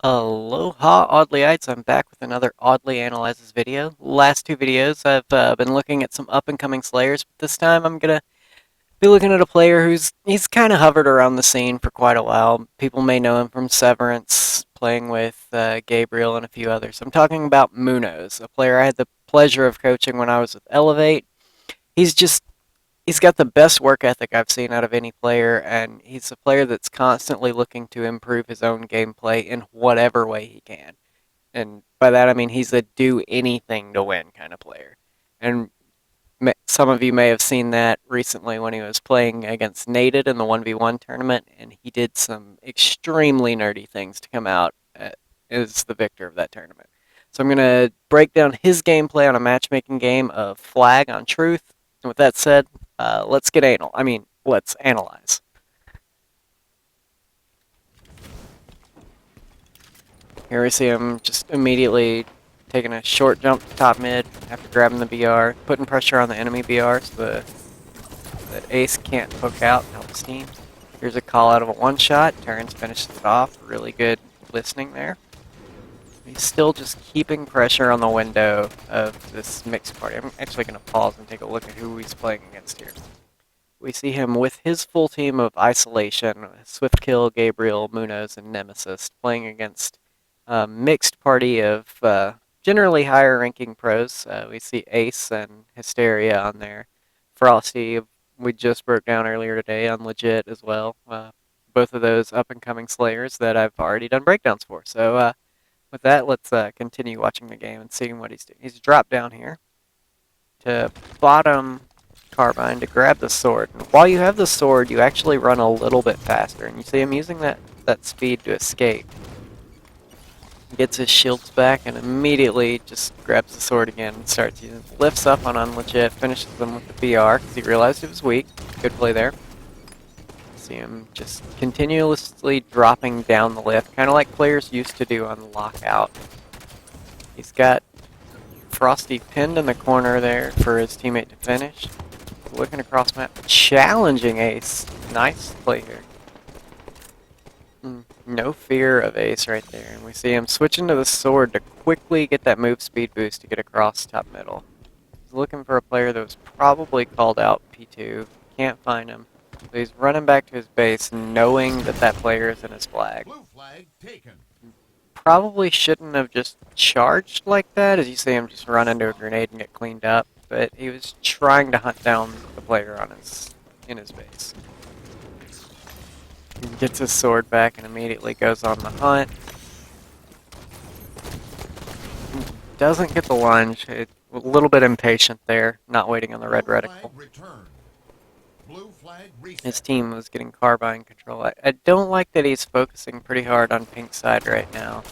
Aloha, Audleyites. I'm back with another Audley Analyzes video. Last two videos, I've been looking at some up-and-coming Slayers, but this time I'm going to be looking at a player he's kind of hovered around the scene for quite a while. People may know him from Severance, playing with Gabriel and a few others. I'm talking about Munoz, a player I had the pleasure of coaching when I was with Elevate. He's just he's got the best work ethic I've seen out of any player, and he's a player that's constantly looking to improve his own gameplay in whatever way he can. And by that I mean he's a do anything to win kind of player. And some of you may have seen that recently when he was playing against Nated in the 1v1 tournament, and he did some extremely nerdy things to come out as the victor of that tournament. So I'm going to break down his gameplay on a matchmaking game of Flag on Truth. And with that said, let's get anal. I mean, let's analyze. Here we see him just immediately taking a short jump to top mid after grabbing the BR, putting pressure on the enemy BR so that Ace can't poke out and help his team. Here's a call out of a one shot. Turns finishes it off. Really good listening there. He's still just keeping pressure on the window of this mixed party. I'm actually going to pause and take a look at who he's playing against here. We see him with his full team of Isolation, Swiftkill, Gabriel, Munoz, and Nemesis, playing against a mixed party of generally higher ranking pros. We see Ace and Hysteria on there. Frosty, we just broke down earlier today on Legit as well. Both of those up-and-coming Slayers that I've already done breakdowns for. So with that, let's continue watching the game and seeing what he's doing. He's dropped down here to bottom Carbine to grab the sword. And while you have the sword, you actually run a little bit faster. And you see him using that speed to escape. He gets his shields back and immediately just grabs the sword again and starts using it. Lifts up on unlegit, finishes them with the BR because he realized it was weak. Good play there. See him just continuously dropping down the lift, kind of like players used to do on the lockout. He's got Frosty pinned in the corner there for his teammate to finish. Looking across map, challenging Ace. Nice play here. No fear of Ace right there. And we see him switching to the sword to quickly get that move speed boost to get across top middle. He's looking for a player that was probably called out P2. Can't find him. So he's running back to his base knowing that that player is in his flag. Blue flag taken. Probably shouldn't have just charged like that, as you see him just run into a grenade and get cleaned up, but he was trying to hunt down the player in his base. He gets his sword back and immediately goes on the hunt. Doesn't get the lunge. A little bit impatient there, not waiting on the red reticle. His team was getting Carbine control. I don't like that he's focusing pretty hard on pink side right now.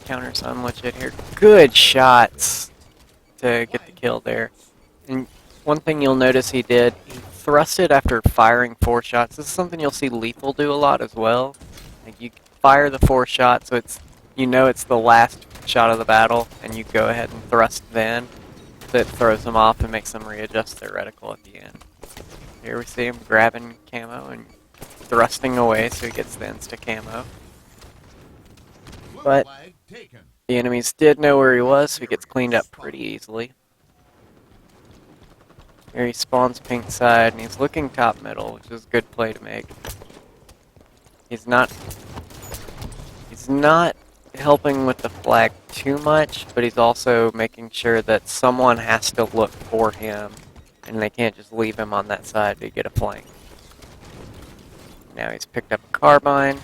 Counters on legit here. Good shots to get the kill there. And one thing you'll notice he did, he thrusted after firing 4 shots. This is something you'll see Lethal do a lot as well. Like you fire the 4 shots, so it's it's the last shot of the battle, and you go ahead and thrust then. That throws them off and makes them readjust their reticle at the end. Here we see him grabbing camo and thrusting away so he gets the insta camo. But the enemies did know where he was, so he gets cleaned up pretty easily. Here he spawns pink side, and he's looking top middle, which is a good play to make. He's not helping with the flag too much, but he's also making sure that someone has to look for him, and they can't just leave him on that side to get a flank. Now he's picked up a Carbine.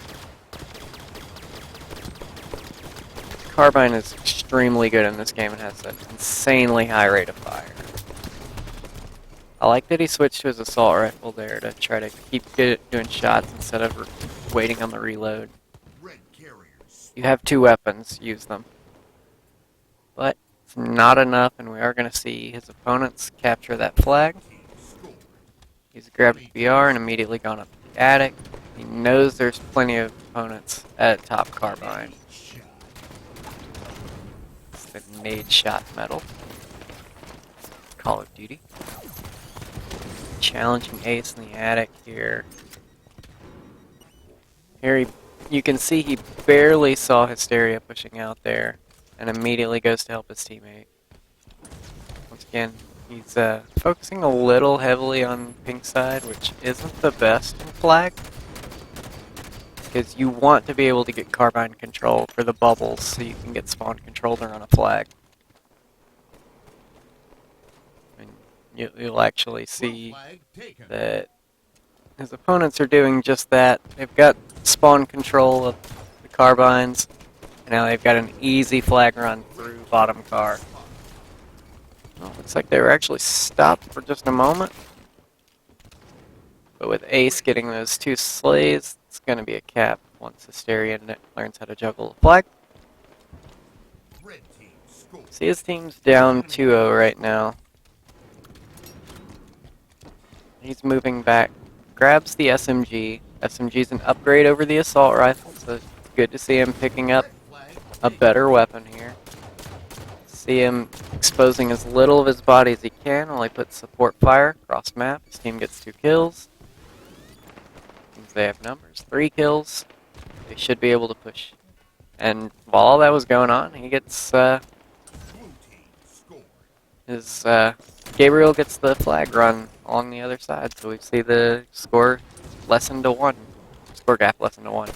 Carbine is extremely good in this game and has an insanely high rate of fire. I like that he switched to his assault rifle there to try to keep doing shots instead of waiting on the reload. You have 2 weapons, use them. But it's not enough, and we are going to see his opponents capture that flag. He's grabbed the BR and immediately gone up to the attic. He knows there's plenty of opponents at top Carbine. It's the nade shot medal. Call of Duty. Challenging Ace in the attic here. Here you can see he barely saw Hysteria pushing out there and immediately goes to help his teammate. Once again, he's focusing a little heavily on pink side, which isn't the best in flag. Because you want to be able to get carbine control for the bubbles so you can get spawn control to run a flag. And you'll actually see that his opponents are doing just that. They've got spawn control of the carbines, and now they've got an easy flag run through bottom car. Well, looks like they were actually stopped for just a moment. But with Ace getting those 2 slays, it's going to be a cap once Hysteria learns how to juggle the flag. See, his team's down 2-0 right now. He's moving back. Grabs the SMG. SMG's an upgrade over the assault rifle, so it's good to see him picking up a better weapon here. See him exposing as little of his body as he can while he puts support fire across map. His team gets 2 kills. They have numbers. 3 kills. They should be able to push. And while all that was going on, he gets Gabriel gets the flag run along the other side, so we see the score lessened to 1. Score gap lessened to 1.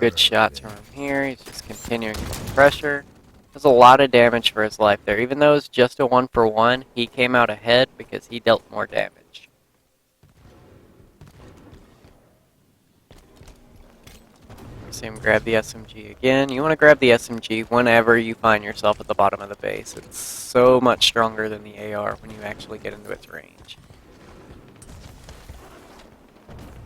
Good shots from him here. He's just continuing the pressure. Does a lot of damage for his life there. Even though it's just a 1-for-1, he came out ahead because he dealt more damage. See him grab the SMG again. You want to grab the SMG whenever you find yourself at the bottom of the base. It's so much stronger than the AR when you actually get into its range.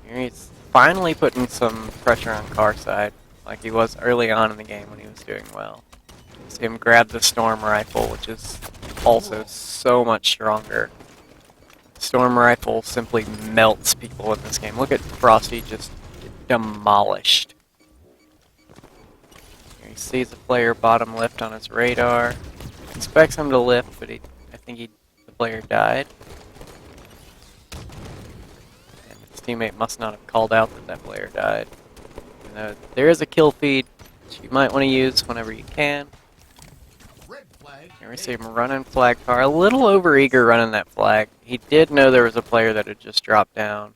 Here he's finally putting some pressure on car side, like he was early on in the game when he was doing well. See him grab the Storm Rifle, which is also so much stronger. Storm Rifle simply melts people in this game. Look at Frosty just demolished. He sees a player bottom left on his radar. Expects him to lift, but I think the player died. And his teammate must not have called out that player died. There is a kill feed that you might want to use whenever you can. Here we see him running flag car. A little overeager running that flag. He did know there was a player that had just dropped down.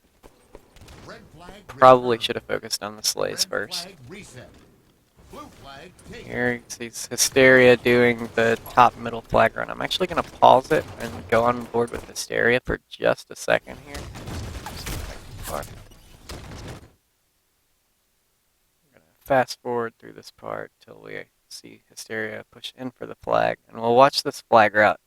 Probably should have focused on the slays first. Here he sees Hysteria doing the top middle flag run. I'm actually going to pause it and go on board with Hysteria for just a second here. I'm going to fast forward through this part till we see Hysteria push in for the flag. And we'll watch this flag route.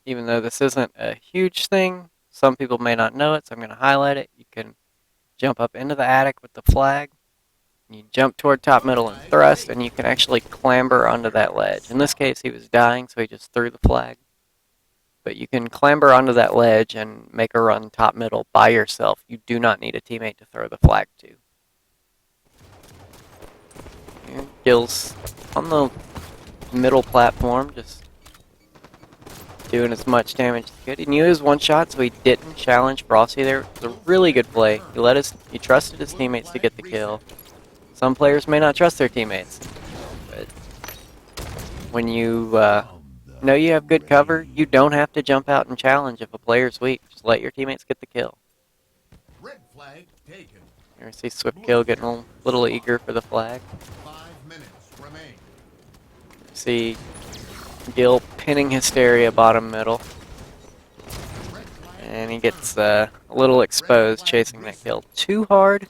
Even though this isn't a huge thing, some people may not know it, so I'm going to highlight it. You can jump up into the attic with the flag. You jump toward top middle and thrust, and you can actually clamber onto that ledge. In this case, he was dying, so he just threw the flag. But you can clamber onto that ledge and make a run top middle by yourself. You do not need a teammate to throw the flag to. And kills on the middle platform, just doing as much damage as he could. He knew his one shot, so he didn't challenge Frosty there. It was a really good play. He trusted his teammates to get the kill. Some players may not trust their teammates, but when you know you have good cover, you don't have to jump out and challenge if a player's weak. Just let your teammates get the kill. Red flag taken. Here we see Swift Kill getting a little eager for the flag. 5 minutes remain. See Gil pinning Hysteria bottom middle. And he gets a little exposed chasing that kill too hard.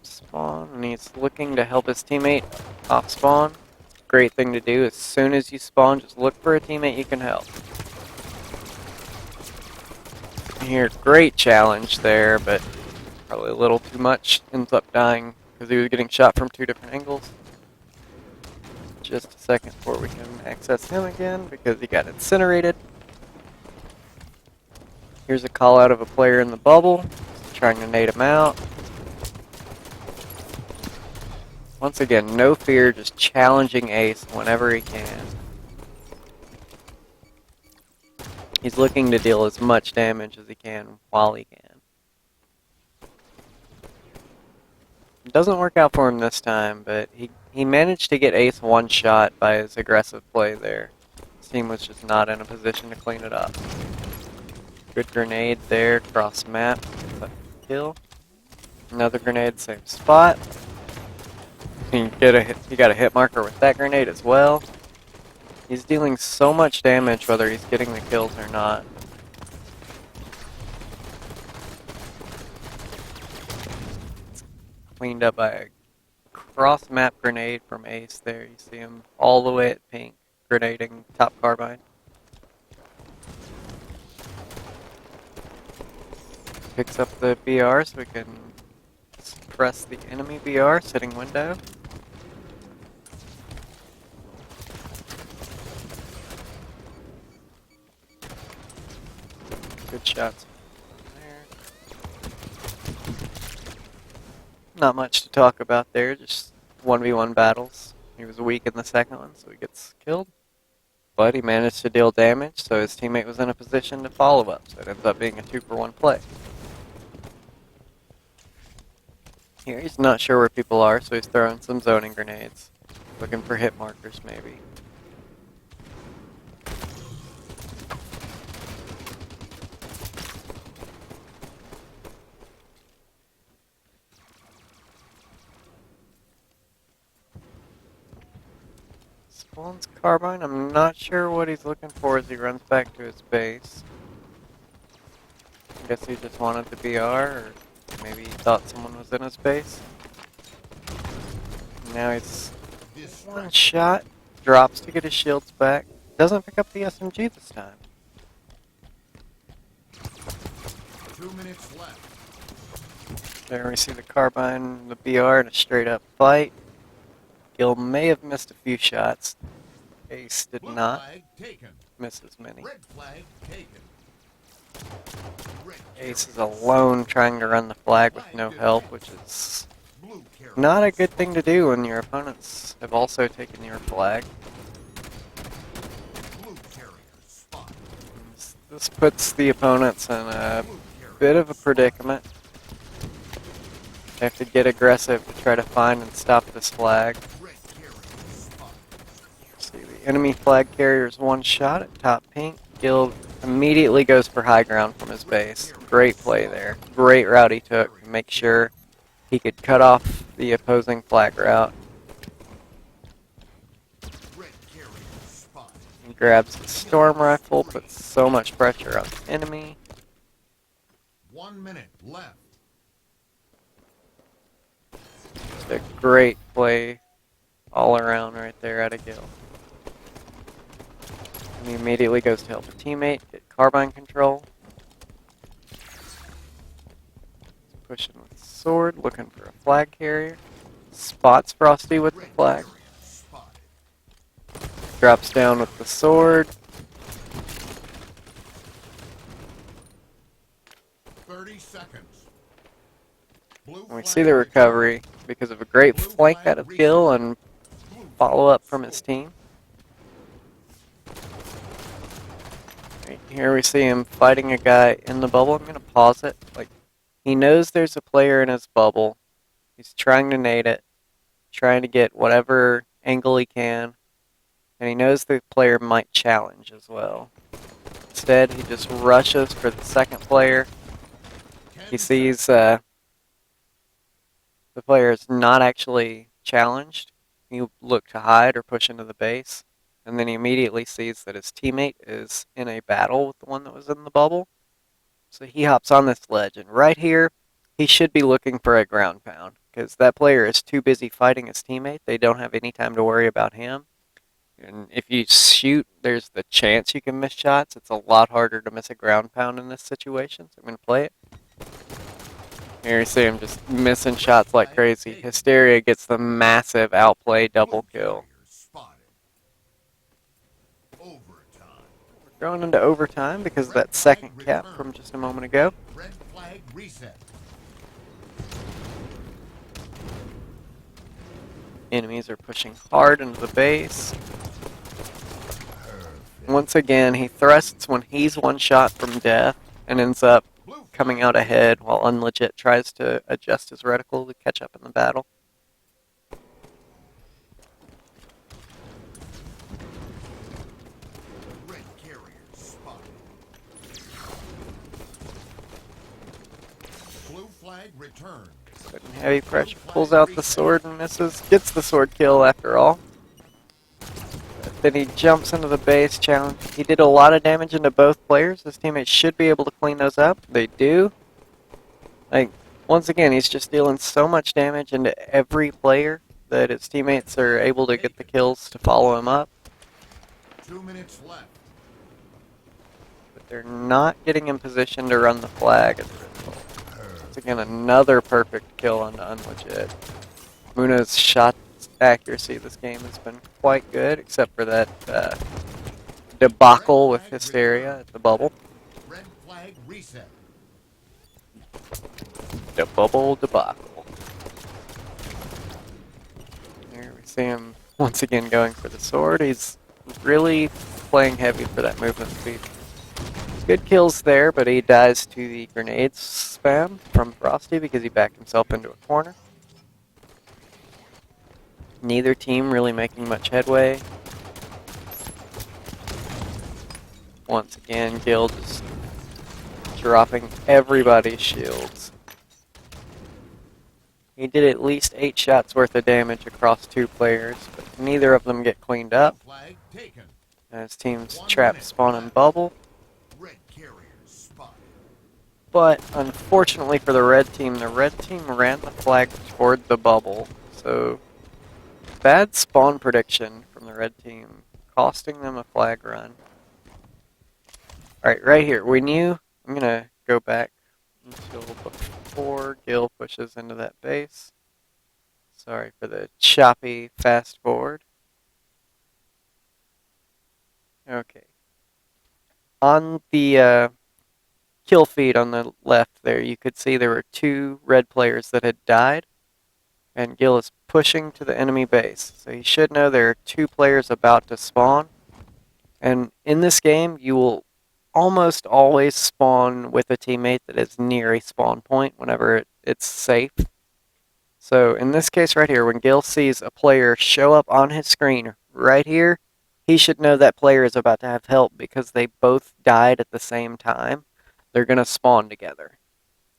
Spawn, and he's looking to help his teammate off spawn. Great thing to do. As soon as you spawn, just look for a teammate you can help. Here, great challenge there, but probably a little too much. Ends up dying because he was getting shot from 2 different angles. Just a second before we can access him again because he got incinerated. Here's a call out of a player in the bubble, trying to nade him out. Once again, no fear, just challenging Ace whenever he can. He's looking to deal as much damage as he can while he can. It doesn't work out for him this time, but he managed to get Ace one shot by his aggressive play there. His team was just not in a position to clean it up. Good grenade there, cross map, kill. Another grenade, same spot. You got a hit marker with that grenade as well. He's dealing so much damage whether he's getting the kills or not. Cleaned up by a cross map grenade from Ace there. You see him all the way at pink, grenading top carbine. Picks up the BR so we can suppress the enemy BR sitting window. Good shots there. Not much to talk about there, just 1v1 battles. He was weak in the second one, so he gets killed. But he managed to deal damage, so his teammate was in a position to follow up, so it ends up being a 2-for-1 play. Here he's not sure where people are, so he's throwing some zoning grenades. Looking for hit markers, maybe. Spawns carbine. I'm not sure what he's looking for as he runs back to his base. I guess he just wanted the BR, or maybe he thought someone was in his base. Now he's one shot, drops to get his shields back. Doesn't pick up the SMG this time. 2 minutes left. There we see the carbine, the BR in a straight up fight. Gil may have missed a few shots. Ace did Blue not flag taken. miss as many. Red flag taken. Red Ace is carrier alone trying to run the flag with no help, which is Blue carrier not a good thing to do when your opponents have also taken your flag. Blue carrier spotted. This puts the opponents in a Blue carrier bit of a predicament. They have to get aggressive to try to find and stop this flag. Red carrier spotted. See, the enemy flag carrier is one shot at top pink. Gil immediately goes for high ground from his base. Great play there. Great route he took to make sure he could cut off the opposing flag route. Red carrier spotted. He grabs his storm rifle, puts so much pressure on the enemy. 1 minute left. Just a great play all around right there out of Gil. And he immediately goes to help a teammate get carbine control. Pushing with sword, looking for a flag carrier. Spots Frosty with the Red flag. carrier spotted. Drops down with the sword. 30 seconds. Blue And we flag see the recovery because of a great Blue flank flag out of Gil and Blue follow up from flag his team. Right here we see him fighting a guy in the bubble. I'm going to pause it. He knows there's a player in his bubble. He's trying to nade it, trying to get whatever angle he can, and he knows the player might challenge as well. Instead, he just rushes for the second player. 10 He sees the player is not actually challenged. He look to hide or push into the base, and then he immediately sees that his teammate is in a battle with the one that was in the bubble. So he hops on this ledge, and right here, he should be looking for a ground pound, because that player is too busy fighting his teammate. They don't have any time to worry about him. And if you shoot, there's the chance you can miss shots. It's a lot harder to miss a ground pound in this situation, so I'm going to play it. Here you see him just missing shots like crazy. Hysteria gets the massive outplay double Blue kill. carrier spotted. Overtime. We're going into overtime because of that second cap from just a moment ago. Red flag reset. Enemies are pushing hard into the base. once again, he thrusts when he's one shot from death and ends up Blue coming flag out reset. ahead while Unlegit tries to adjust his reticle to catch up in the battle. Red carrier spotted. Blue flag returned. Putting heavy pressure, pulls out the sword and misses. Gets the sword kill after all. But then he jumps into the base challenge. He did a lot of damage into both players. His teammates should be able to clean those up. They do. Like, once again, he's just dealing so much damage into every player that his teammates are able to get the kills to follow him up. 2 minutes left. But they're not getting in position to run the flag as a result. Once again, another perfect kill onto Unlegit. Munoz shot accuracy this game has been quite good, except for that debacle with Hysteria at the bubble. Red flag reset. The bubble debacle. Here we see him once again going for the sword. He's really playing heavy for that movement speed. Good kills there, but he dies to the grenades spam from Frosty because he backed himself into a corner. Neither team really making much headway. Once again, Gil just dropping everybody's shields. He did at least 8 shots worth of damage across 2 players, but neither of them get cleaned up. Flag taken. As teams 1 trap, minute spawn, and left. bubble. Red carrier spotted. But unfortunately for the red team ran the flag toward the bubble. So bad spawn prediction from the red team, costing them a flag run. Alright, right here. We knew, I'm going to go back until before Gil pushes into that base. Sorry for the choppy fast forward. Okay. On the kill feed on the left there, you could see there were 2 red players that had died. And Gil is pushing to the enemy base. So you should know there are 2 players about to spawn. And in this game, you will almost always spawn with a teammate that is near a spawn point whenever it's safe. So in this case right here, when Gil sees a player show up on his screen right here, he should know that player is about to have help because they both died at the same time. They're going to spawn together.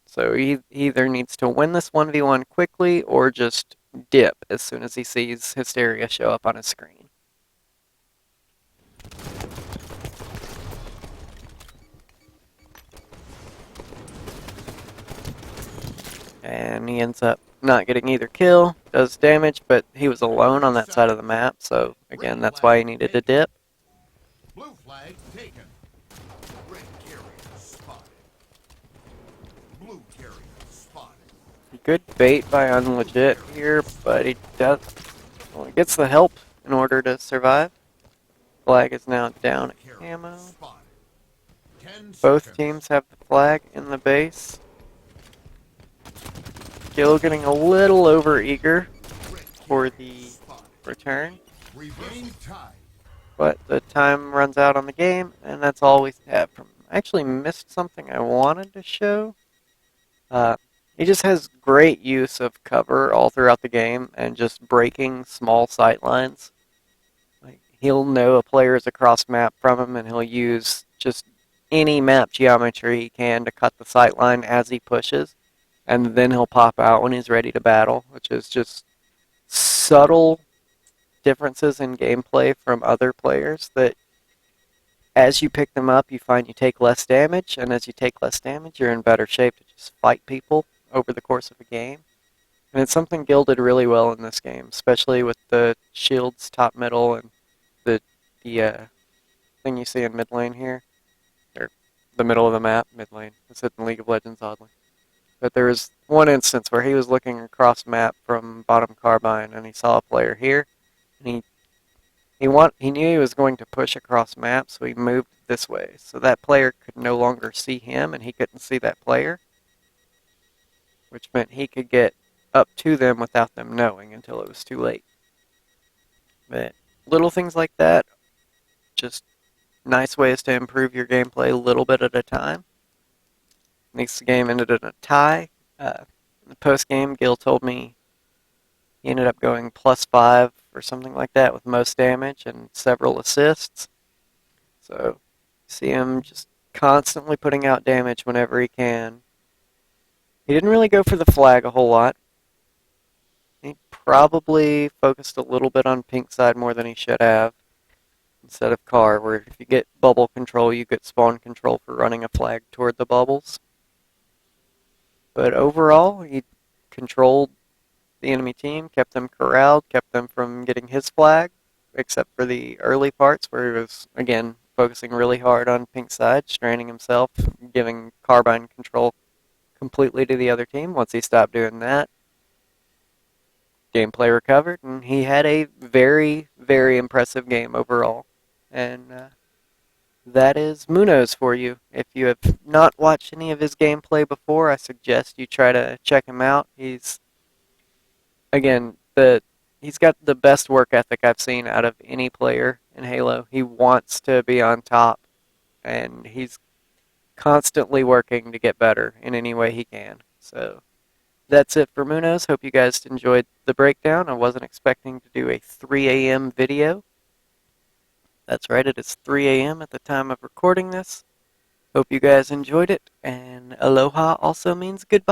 So he either needs to win this 1v1 quickly or just dip as soon as he sees Hysteria show up on his screen. And he ends up not getting either kill, does damage, but he was alone on that side of the map, so again, that's why he needed to dip. Blue flag taken. Red carrier spotted. Blue carrier spotted. Good bait by Unlegit here, but he does, well, he gets the help in order to survive. Flag is now down at Carrier camo. spotted. 10 Both seconds. teams have the flag in the base. Gil getting a little over eager Red for carrier the spotted. return, Reversal tied. but the time runs out on the game, and that's all we have from him. I actually missed something I wanted to show. He just has great use of cover all throughout the game and just breaking small sight lines. Like, he'll know a player is across map from him, and he'll use just any map geometry he can to cut the sight line as he pushes, and then he'll pop out when he's ready to battle, which is just subtle differences in gameplay from other players that as you pick them up, you find you take less damage, and as you take less damage, you're in better shape to just fight people over the course of a game. And it's something Gil did really well in this game, especially with the shields top middle and the thing you see in mid lane here, or the middle of the map, mid lane. It's in League of Legends, Audley. But there was one instance where he was looking across map from bottom carbine, and he saw a player here, and he knew he was going to push across map, so he moved this way. So that player could no longer see him, and he couldn't see that player, which meant he could get up to them without them knowing until it was too late. But little things like that just nice ways to improve your gameplay a little bit at a time. Next game ended in a tie. In the post game, Gil told me he ended up going +5 or something like that with most damage and several assists. So, see him just constantly putting out damage whenever he can. He didn't really go for the flag a whole lot. He probably focused a little bit on pink side more than he should have instead of car, where if you get bubble control, you get spawn control for running a flag toward the bubbles. But overall, he controlled the enemy team, kept them corralled, kept them from getting his flag, except for the early parts where he was, again, focusing really hard on pink side, straining himself, giving carbine control completely to the other team. Once he stopped doing that, gameplay recovered, and he had a very, very impressive game overall. And that is Munoz for you. If you have not watched any of his gameplay before, I suggest you try to check him out. Again, he's got the best work ethic I've seen out of any player in Halo. He wants to be on top, and he's constantly working to get better in any way he can. So that's it for Munoz. Hope you guys enjoyed the breakdown. I wasn't expecting to do a 3 a.m. video. That's right, it is 3 a.m. at the time of recording this. Hope you guys enjoyed it, and aloha also means goodbye.